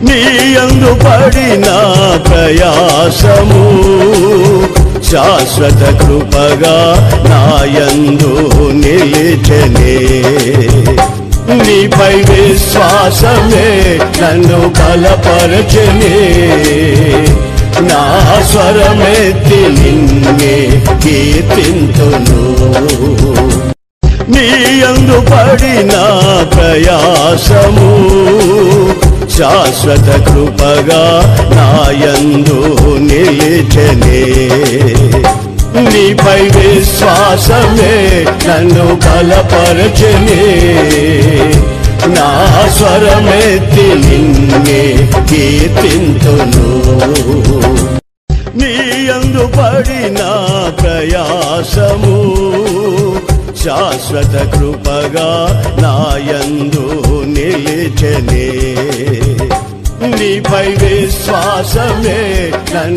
నీయందు పడిన ప్రయాసము శాశ్వత కృపగా నాయందు నిలిచెనే నీపై విశ్వాసమే నన్ను బలపరచెనే నా స్వరమెత్తి నిన్నే కీర్తింతును నీయందు పడిన ప్రయాసము శాశ్వత కృపగా నాయందు నిలిచెనే నీపై విశ్వాసమే నన్ను బలపరచెనే నా స్వరమెత్తి నిన్నే కీర్తింతును నీయందు పడిన ప్రయాసము శాశ్వత కృపగా నాయందు నిలిచెనే నీపై విశ్వాసమే నన్ను